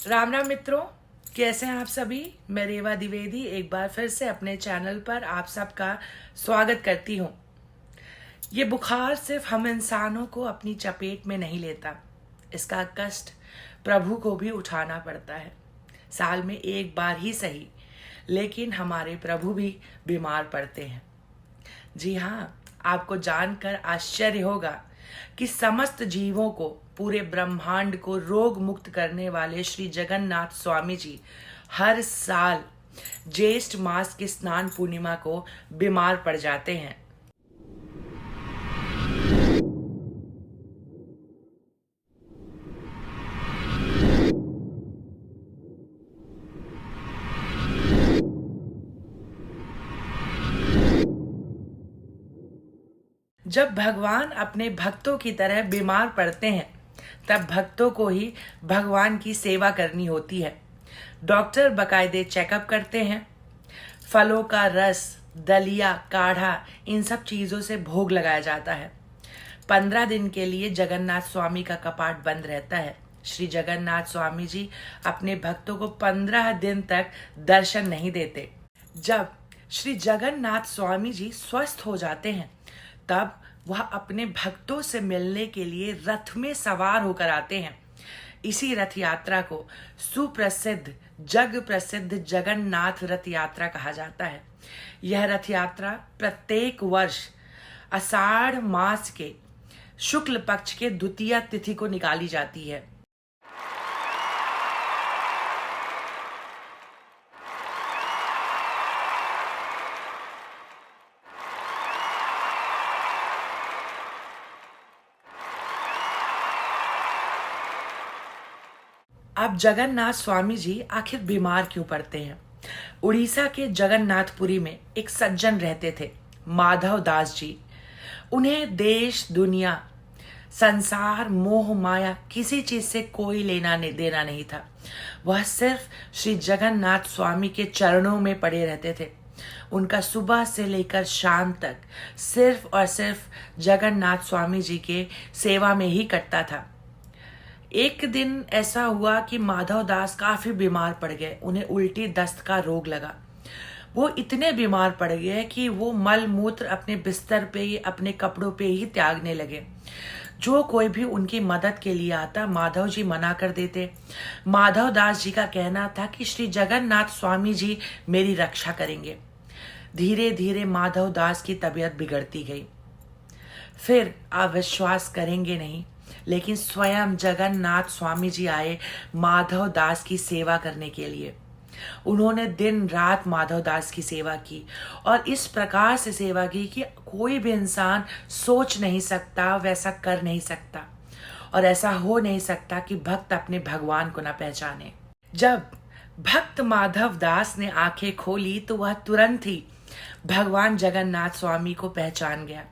राम राम मित्रों, कैसे हैं आप सभी। मैं रेवा द्विवेदी एक बार फिर से अपने चैनल पर आप सबका स्वागत करती हूँ। ये बुखार सिर्फ हम इंसानों को अपनी चपेट में नहीं लेता, इसका कष्ट प्रभु को भी उठाना पड़ता है। साल में एक बार ही सही, लेकिन हमारे प्रभु भी बीमार पड़ते हैं। जी हाँ, आपको जानकर आश्चर्य होगा कि समस्त जीवों को, पूरे ब्रह्मांड को रोग मुक्त करने वाले श्री जगन्नाथ स्वामी जी हर साल ज्येष्ठ मास की स्नान पूर्णिमा को बीमार पड़ जाते हैं। जब भगवान अपने भक्तों की तरह बीमार पड़ते हैं, तब भक्तों को ही भगवान की सेवा करनी होती है। डॉक्टर बकायदे चेकअप करते हैं। फलों का रस, दलिया, काढ़ा, इन सब चीज़ों से भोग लगाया जाता है। 15 दिन के लिए जगन्नाथ स्वामी का कपाट बंद रहता है। श्री जगन्नाथ स्वामी जी अपने भक्तों को 15 दिन तक दर्शन नहीं देते। जब श्री जगन्नाथ स्वामी जी स्वस्थ हो जाते हैं, तब वह अपने भक्तों से मिलने के लिए रथ में सवार होकर आते हैं। इसी रथ यात्रा को सुप्रसिद्ध, जग प्रसिद्ध जगन्नाथ रथ यात्रा कहा जाता है। यह रथ यात्रा प्रत्येक वर्ष आषाढ़ मास के शुक्ल पक्ष के द्वितीया तिथि को निकाली जाती है। अब जगन्नाथ स्वामी जी आखिर बीमार क्यों पड़ते हैं? उड़ीसा के जगन्नाथपुरी में एक सज्जन रहते थे, माधव दास जी। उन्हें देश, दुनिया, संसार, मोह माया, किसी चीज से कोई लेना देना नहीं था। वह सिर्फ श्री जगन्नाथ स्वामी के चरणों में पड़े रहते थे। उनका सुबह से लेकर शाम तक सिर्फ और सिर्फ जगन्नाथ स्वामी जी के सेवा में ही कटता था। एक दिन ऐसा हुआ कि माधव दास काफी बीमार पड़ गए। उन्हें उल्टी दस्त का रोग लगा। वो इतने बीमार पड़ गए कि वो मल मूत्र अपने बिस्तर पे ही, अपने कपड़ों पे ही त्यागने लगे। जो कोई भी उनकी मदद के लिए आता, माधव जी मना कर देते। माधव दास जी का कहना था कि श्री जगन्नाथ स्वामी जी मेरी रक्षा करेंगे। धीरे धीरे माधव दास की तबीयत बिगड़ती गई। फिर आप विश्वास करेंगे नहीं, लेकिन स्वयं जगन्नाथ स्वामी जी आए माधव दास की सेवा करने के लिए। उन्होंने दिन रात माधव दास की सेवा की और इस प्रकार से सेवा की कि कोई भी इंसान सोच नहीं सकता, वैसा कर नहीं सकता, और ऐसा हो नहीं सकता कि भक्त अपने भगवान को न पहचाने। जब भक्त माधव दास ने आंखें खोली तो वह तुरंत ही भगवान जगन्नाथ स्वामी को पहचान गया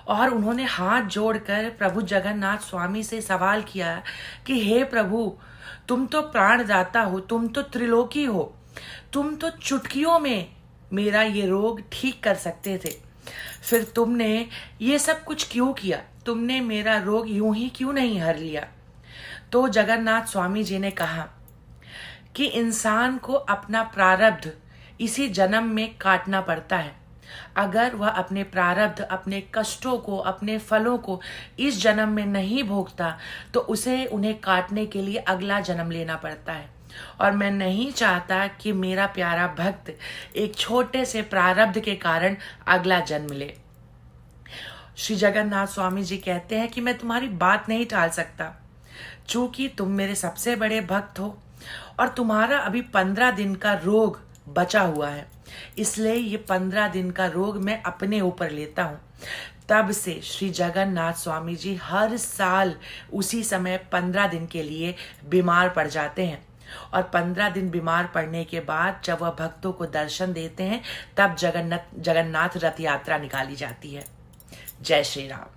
और उन्होंने हाथ जोड़कर प्रभु जगन्नाथ स्वामी से सवाल किया कि हे प्रभु, तुम तो प्राणदाता हो, तुम तो त्रिलोकी हो, तुम तो चुटकियों में मेरा ये रोग ठीक कर सकते थे, फिर तुमने ये सब कुछ क्यों किया? तुमने मेरा रोग यूं ही क्यों नहीं हर लिया? तो जगन्नाथ स्वामी जी ने कहा कि इंसान को अपना प्रारब्ध इसी जन्म में काटना पड़ता है। अगर वह अपने प्रारब्ध, अपने कष्टों को, अपने फलों को इस जन्म में नहीं भोगता, तो उसे उन्हें काटने के लिए अगला जन्म लेना पड़ता है। और मैं नहीं चाहता कि मेरा प्यारा भक्त एक छोटे से प्रारब्ध के कारण अगला जन्म ले। श्री जगन्नाथ स्वामी जी कहते हैं कि मैं तुम्हारी बात नहीं टाल सकता, चूंकि तुम मेरे सबसे बड़े भक्त हो और तुम्हारा अभी 15 दिन का रोग बचा हुआ है, इसलिए ये 15 दिन का रोग मैं अपने ऊपर लेता हूँ। तब से श्री जगन्नाथ स्वामी जी हर साल उसी समय 15 दिन के लिए बीमार पड़ जाते हैं और 15 दिन बीमार पड़ने के बाद जब वह भक्तों को दर्शन देते हैं, तब जगन्नाथ रथ यात्रा निकाली जाती है। जय श्री राम।